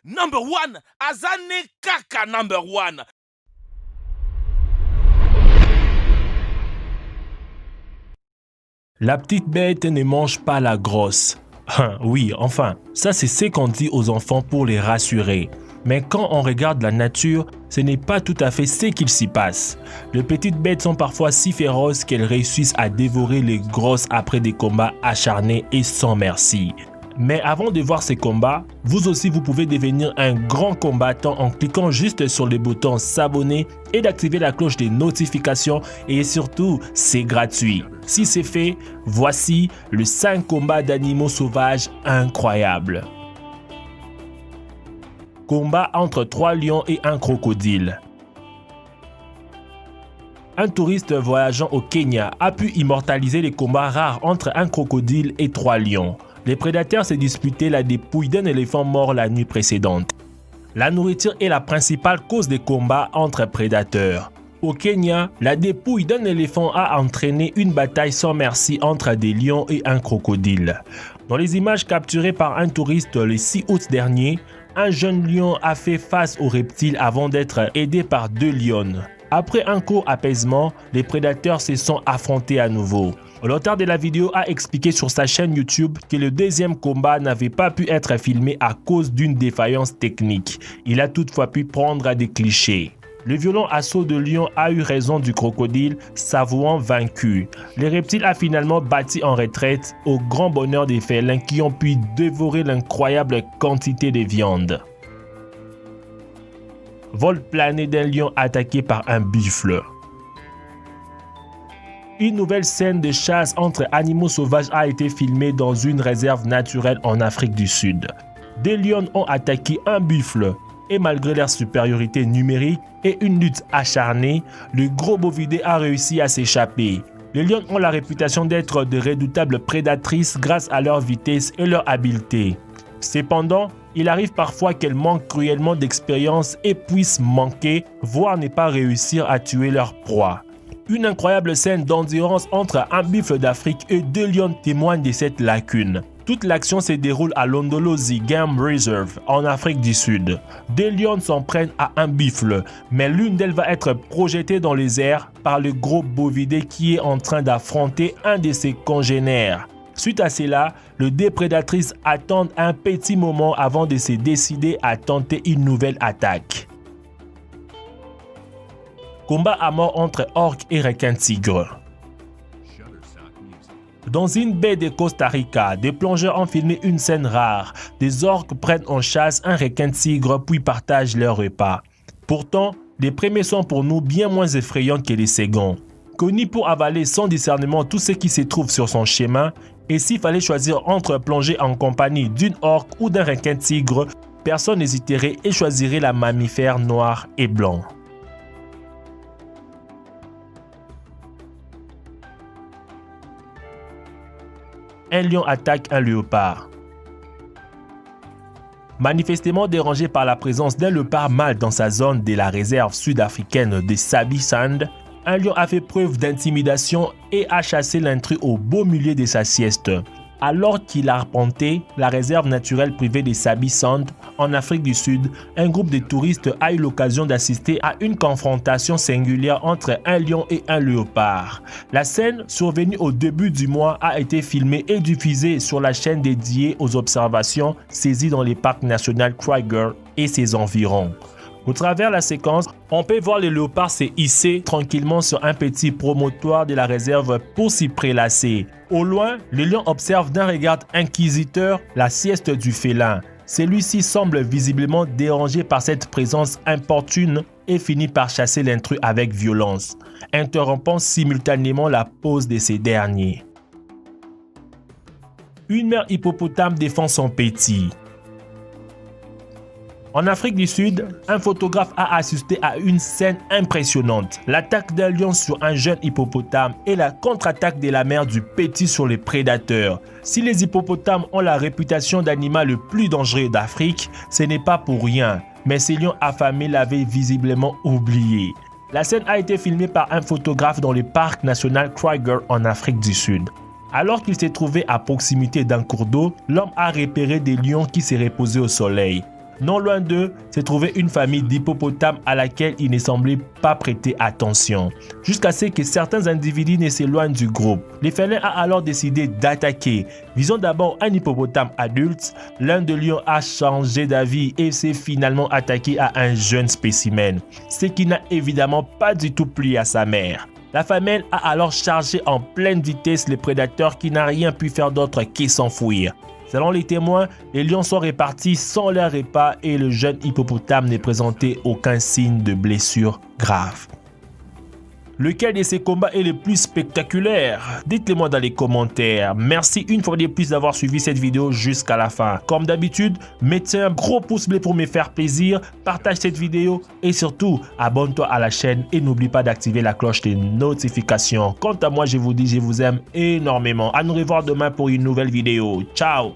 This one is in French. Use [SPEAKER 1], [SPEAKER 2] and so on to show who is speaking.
[SPEAKER 1] Number one, Azane Kaka number one.
[SPEAKER 2] La petite bête ne mange pas la grosse. Oui, enfin, ça c'est ce qu'on dit aux enfants pour les rassurer. Mais quand on regarde la nature, ce n'est pas tout à fait ce qu'il s'y passe. Les petites bêtes sont parfois si féroces qu'elles réussissent à dévorer les grosses après des combats acharnés et sans merci. Mais avant de voir ces combats, vous aussi vous pouvez devenir un grand combattant en cliquant juste sur le bouton s'abonner et d'activer la cloche des notifications et surtout c'est gratuit. Si c'est fait, voici le 5 combats d'animaux sauvages incroyables. Combat entre 3 lions et un crocodile. Un touriste voyageant au Kenya a pu immortaliser les combats rares entre un crocodile et 3 lions. Les prédateurs se disputaient la dépouille d'un éléphant mort la nuit précédente. La nourriture est la principale cause des combats entre prédateurs. Au Kenya, la dépouille d'un éléphant a entraîné une bataille sans merci entre des lions et un crocodile. Dans les images capturées par un touriste le 6 août dernier, un jeune lion a fait face aux reptiles avant d'être aidé par 2 lionnes. Après un court apaisement, les prédateurs se sont affrontés à nouveau. L'auteur de la vidéo a expliqué sur sa chaîne YouTube que le deuxième combat n'avait pas pu être filmé à cause d'une défaillance technique. Il a toutefois pu prendre des clichés. Le violent assaut de lion a eu raison du crocodile, s'avouant vaincu. Le reptile a finalement battu en retraite au grand bonheur des félins qui ont pu dévorer l'incroyable quantité de viande. Vol plané d'un lion attaqué par un buffle. Une nouvelle scène de chasse entre animaux sauvages a été filmée dans une réserve naturelle en Afrique du Sud. Des lions ont attaqué un buffle et malgré leur supériorité numérique et une lutte acharnée, le gros bovidé a réussi à s'échapper. Les lions ont la réputation d'être de redoutables prédatrices grâce à leur vitesse et leur habileté. Cependant, il arrive parfois qu'elles manquent cruellement d'expérience et puissent manquer, voire ne pas réussir à tuer leur proie. Une incroyable scène d'endurance entre un buffle d'Afrique et 2 lions témoigne de cette lacune. Toute l'action se déroule à Londolozi Game Reserve, en Afrique du Sud. 2 lions s'en prennent à un buffle, mais l'une d'elles va être projetée dans les airs par le gros bovidé qui est en train d'affronter un de ses congénères. Suite à cela, les 2 prédatrices attendent un petit moment avant de se décider à tenter une nouvelle attaque. Combat à mort entre orques et requins-tigres. Dans une baie de Costa Rica, des plongeurs ont filmé une scène rare. Des orques prennent en chasse un requin-tigre puis partagent leur repas. Pourtant, les premiers sont pour nous bien moins effrayants que les seconds. Connu pour avaler sans discernement tout ce qui se trouve sur son chemin, et s'il fallait choisir entre plonger en compagnie d'une orque ou d'un requin-tigre, personne n'hésiterait et choisirait la mammifère noir et blanc. Un lion attaque un léopard. Manifestement dérangé par la présence d'un léopard mâle dans sa zone de la réserve sud-africaine de Sabi Sand, un lion a fait preuve d'intimidation et a chassé l'intrus au beau milieu de sa sieste. Alors qu'il arpentait la réserve naturelle privée de Sabi Sand en Afrique du Sud, un groupe de touristes a eu l'occasion d'assister à une confrontation singulière entre un lion et un léopard. La scène, survenue au début du mois, a été filmée et diffusée sur la chaîne dédiée aux observations saisies dans les parcs nationaux Kruger et ses environs. Au travers de la séquence, on peut voir le léopard se hisser tranquillement sur un petit promontoire de la réserve pour s'y prélasser. Au loin, le lion observe d'un regard inquisiteur la sieste du félin. Celui-ci semble visiblement dérangé par cette présence importune et finit par chasser l'intrus avec violence, interrompant simultanément la pause de ces derniers. Une mère hippopotame défend son petit. En Afrique du Sud, un photographe a assisté à une scène impressionnante. L'attaque d'un lion sur un jeune hippopotame et la contre-attaque de la mère du petit sur les prédateurs. Si les hippopotames ont la réputation d'animal le plus dangereux d'Afrique, ce n'est pas pour rien. Mais ces lions affamés l'avaient visiblement oublié. La scène a été filmée par un photographe dans le parc national Kruger en Afrique du Sud. Alors qu'il s'est trouvé à proximité d'un cours d'eau, l'homme a repéré des lions qui se reposaient au soleil. Non loin d'eux, s'est trouvée une famille d'hippopotames à laquelle ils ne semblaient pas prêter attention, jusqu'à ce que certains individus ne s'éloignent du groupe. Les félins a alors décidé d'attaquer. Visant d'abord un hippopotame adulte, l'un des lions a changé d'avis et s'est finalement attaqué à un jeune spécimen, ce qui n'a évidemment pas du tout plu à sa mère. La femelle a alors chargé en pleine vitesse le prédateur qui n'a rien pu faire d'autre que s'enfuir. Selon les témoins, les lions sont repartis sans leur repas et le jeune hippopotame ne présentait aucun signe de blessure grave. Lequel de ces combats est le plus spectaculaire? Dites-le moi dans les commentaires. Merci une fois de plus d'avoir suivi cette vidéo jusqu'à la fin. Comme d'habitude, mettez un gros pouce bleu pour me faire plaisir, partage cette vidéo et surtout, abonne-toi à la chaîne et n'oublie pas d'activer la cloche des notifications. Quant à moi, je vous dis, je vous aime énormément. À nous revoir demain pour une nouvelle vidéo. Ciao!